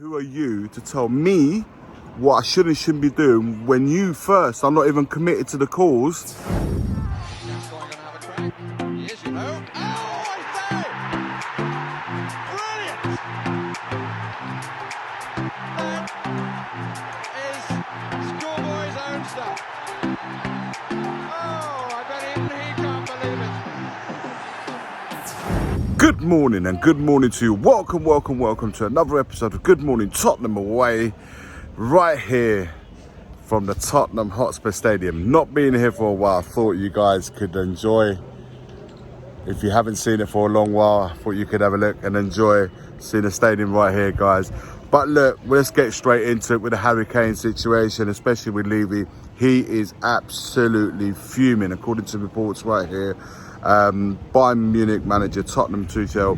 Who are you to tell me what I should and shouldn't be doing when you first are not even committed to the cause? Good morning and good morning to you. Welcome to another episode of Good Morning Tottenham Away, right here from the Tottenham Hotspur Stadium. Not being here for a while, I thought you guys could enjoy. If you haven't seen it for a long while, I thought you could have a look and enjoy seeing the stadium right here, guys. But look, let's get straight into it with the Harry Kane situation, especially with Levy. He is absolutely fuming, according to reports right here. Bayern Munich manager Tottenham Tuchel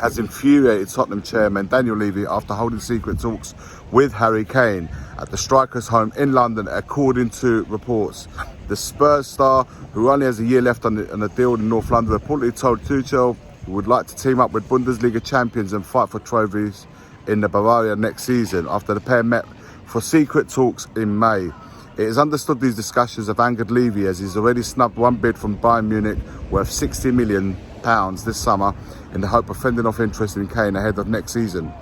has infuriated Tottenham chairman Daniel Levy after holding secret talks with Harry Kane at the striker's home in London, according to reports. The Spurs star, who only has a year left on the deal in North London, reportedly told Tuchel he would like to team up with Bundesliga champions and fight for trophies in the Bavaria next season, after the pair met for secret talks in May. It is understood these discussions have angered Levy, as he's already snubbed one bid from Bayern Munich worth £60 million this summer in the hope of fending off interest in Kane ahead of next season.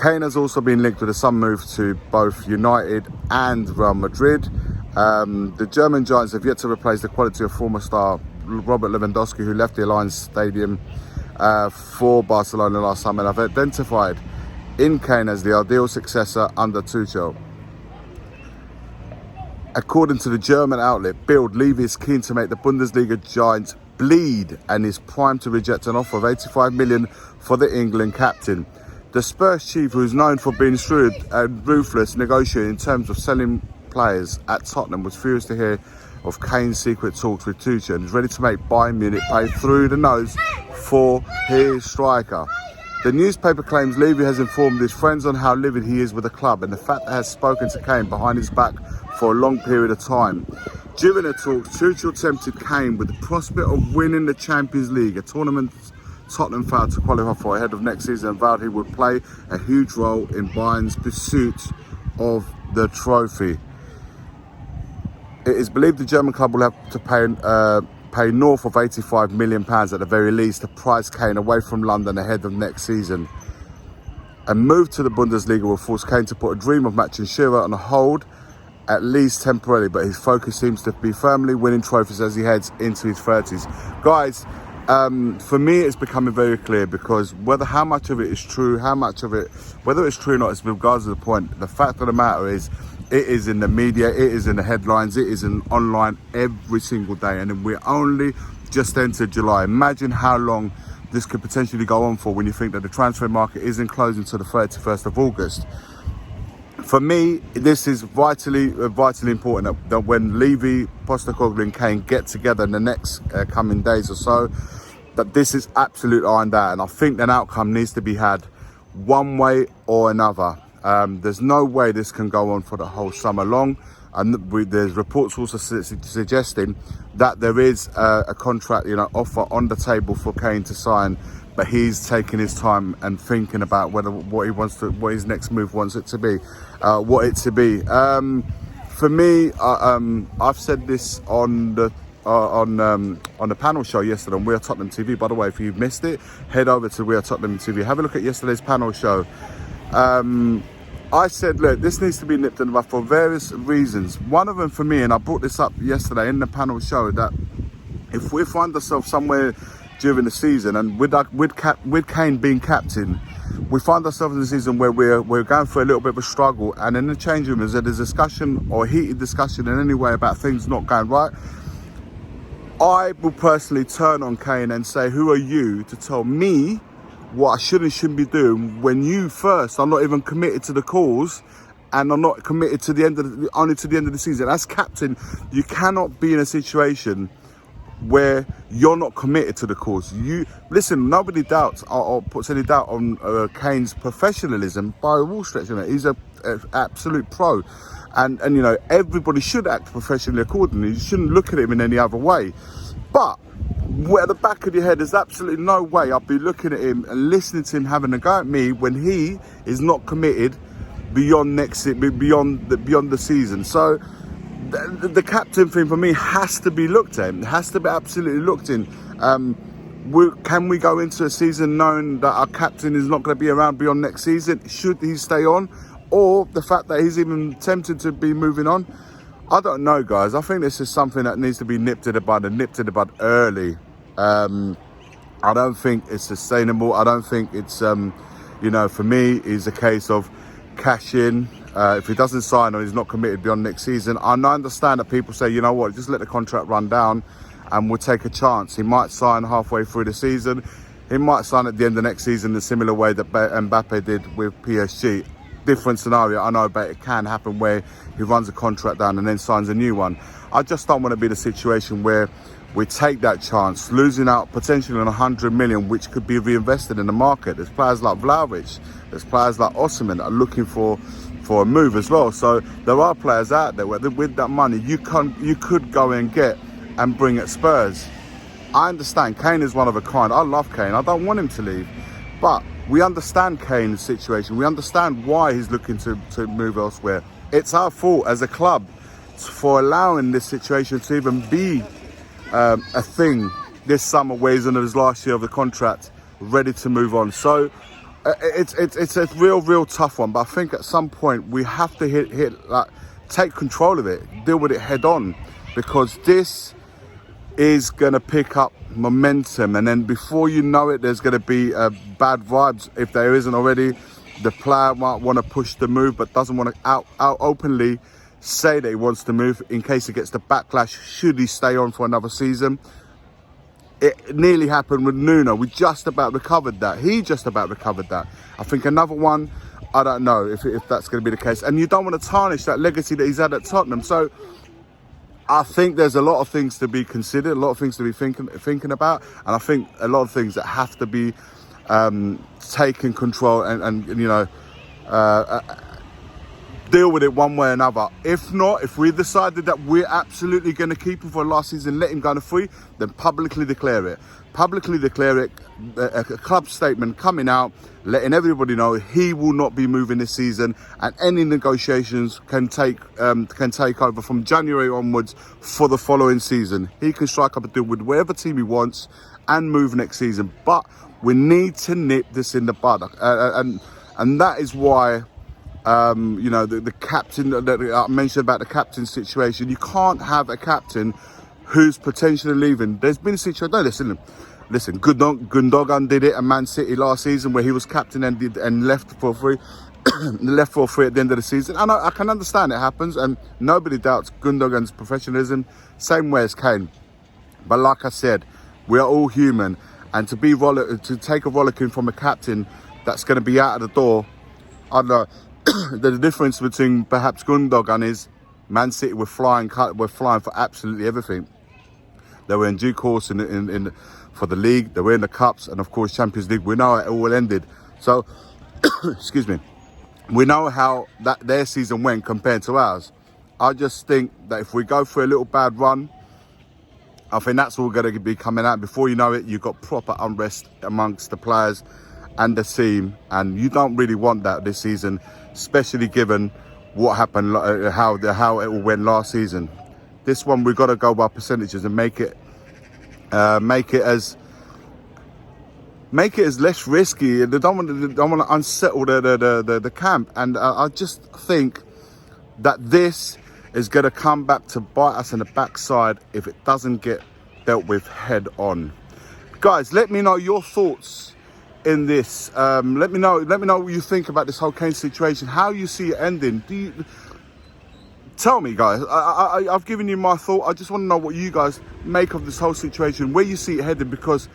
Kane has also been linked with a sudden move to both United and Real Madrid. The German Giants have yet to replace the quality of former star Robert Lewandowski, who left the Allianz Stadium for Barcelona last summer, and have identified in Kane as the ideal successor under Tuchel. According to the German outlet Bild, Levy is keen to make the Bundesliga giants bleed and is primed to reject an offer of £85 million for the England captain. The Spurs chief, who is known for being shrewd and ruthless negotiating in terms of selling players at Tottenham, was furious to hear of Kane's secret talks with Tuchel and is ready to make Bayern Munich pay through the nose for his striker. The newspaper claims Levy has informed his friends on how livid he is with the club and the fact that he has spoken to Kane behind his back for a long period of time. During the talks, Tuchel tempted Kane with the prospect of winning the Champions League, a tournament Tottenham failed to qualify for ahead of next season, and vowed he would play a huge role in Bayern's pursuit of the trophy. It is believed the German club will have to pay north of £85 million at the very least to price Kane away from London ahead of next season. A move to the Bundesliga will force Kane to put a dream of matching Shearer on hold, at least temporarily, but his focus seems to be firmly winning trophies as he heads into his 30s. Guys, for me it's becoming very clear, because how much of it is true, whether it's true or not, is regardless of the point. The fact of the matter is, it is in the media, it is in the headlines, it is in online every single day, and we're only just entered July. Imagine how long this could potentially go on for when you think that the transfer market isn't closing to the 31st of August. For me, this is vitally important that when Levy, Postecoglou and Kane get together in the next coming days or so, that this is absolute ironed out, and I think an outcome needs to be had one way or another. There's no way this can go on for the whole summer long, and there's reports also suggesting that there is a contract, offer on the table for Kane to sign, but he's taking his time and thinking about what his next move wants it to be, For me, I've said this on the panel show yesterday on We Are Tottenham TV. By the way, if you've missed it, head over to We Are Tottenham TV. Have a look at yesterday's panel show. I said, look, this needs to be nipped in the bud for various reasons. One of them for me, and I brought this up yesterday in the panel show, that if we find ourselves somewhere during the season, and with Kane being captain, we find ourselves in a season where we're going through a little bit of a struggle, and in the changing room there's a discussion or heated discussion in any way about things not going right, I will personally turn on Kane and say, who are you to tell me what I should and shouldn't be doing when you first are not even committed to the cause and are not committed to only to the end of the season? As captain, you cannot be in a situation where you're not committed to the cause. Listen, nobody doubts or puts any doubt on Kane's professionalism by all stretch of it. He's an absolute pro, and everybody should act professionally accordingly. You shouldn't look at him in any other way. But at the back of your head, there's absolutely no way I'll be looking at him and listening to him having a go at me when he is not committed beyond the season. So the captain thing for me has to be looked at. It has to be absolutely looked in. Can we go into a season knowing that our captain is not going to be around beyond next season? Should he stay on? Or the fact that he's even tempted to be moving on? I don't know, guys. I think this is something that needs to be nipped in the bud early. I don't think it's sustainable. I don't think it's, for me, it's a case of cash in. If he doesn't sign or he's not committed beyond next season, I understand that people say, you know what, just let the contract run down and we'll take a chance. He might sign halfway through the season. He might sign at the end of next season the similar way that Mbappe did with PSG. Different scenario, I know, but it can happen where he runs a contract down and then signs a new one. I just don't want to be the situation where we take that chance, losing out potentially on 100 million, which could be reinvested in the market. There's players like Vlahovic, there's players like Osimhen that are looking for a move as well. So there are players out there where with that money you could go and get and bring at Spurs. I understand Kane is one of a kind. I love Kane. I don't want him to leave, but we understand Kane's situation. We understand why he's looking to move elsewhere. It's our fault as a club for allowing this situation to even be a thing this summer, where he's in his last year of the contract, ready to move on. So it's a real tough one. But I think at some point we have to take control of it, deal with it head on, because this is going to pick up momentum, and then before you know it, there's going to be bad vibes. If there isn't already, the player might want to push the move but doesn't want to out openly say that he wants to move in case he gets the backlash should he stay on for another season. It nearly happened with Nuno. We just about recovered that. He just about recovered that. I think another one, I don't know if that's going to be the case. And you don't want to tarnish that legacy that he's had at Tottenham. So I think there's a lot of things to be considered, a lot of things to be thinking about, and I think a lot of things that have to be taken control and deal with it one way or another. If not, if we decided that we're absolutely going to keep him for last season, let him go on free, then publicly declare it. Publicly declare it, a club statement coming out, letting everybody know he will not be moving this season, and any negotiations can take over from January onwards for the following season. He can strike up a deal with whatever team he wants and move next season. But we need to nip this in the bud, and that is why the captain that I mentioned about the captain situation. You can't have a captain who's potentially leaving. There's been a situation. No, listen. Gundogan did it at Man City last season, where he was captain and left for free. Left for free at the end of the season. And I can understand it happens, and nobody doubts Gundogan's professionalism, same way as Kane. But like I said, we are all human, and to take a rollicking from a captain that's going to be out of the door, I don't know. The difference between perhaps Gundogan is Man City were flying for absolutely everything. They were in due course for the league. They were in the cups, and of course Champions League. We know how it all ended. So, excuse me. We know how their season went compared to ours. I just think that if we go for a little bad run, I think that's all going to be coming out. Before you know it, you've got proper unrest amongst the players and the team, and you don't really want that this season, especially given what happened, how it all went last season. This one we've got to go by percentages and make it as less risky. They don't want to unsettle the camp, and I just think that this is going to come back to bite us in the backside if it doesn't get dealt with head on. Guys, let me know your thoughts in this. Let me know what you think about this whole Kane situation, how you see it ending. Tell me, guys. I've given you my thought. I just want to know what you guys make of this whole situation, where you see it heading, because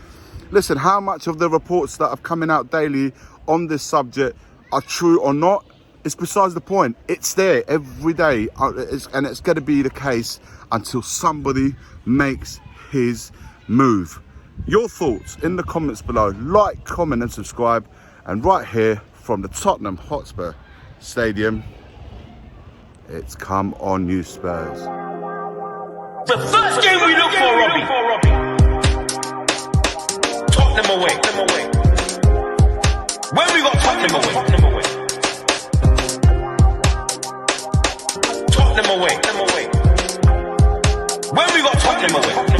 listen, how much of the reports that are coming out daily on this subject are true or not, it's besides the point. It's there every day, and it's going to be the case until somebody makes his move. Your thoughts in the comments below. Like, comment and subscribe. And right here from the Tottenham Hotspur Stadium, it's come on you Spurs. The first game we look for, Robbie. Tottenham away. When we got Tottenham away. Tottenham away. When we got Tottenham away.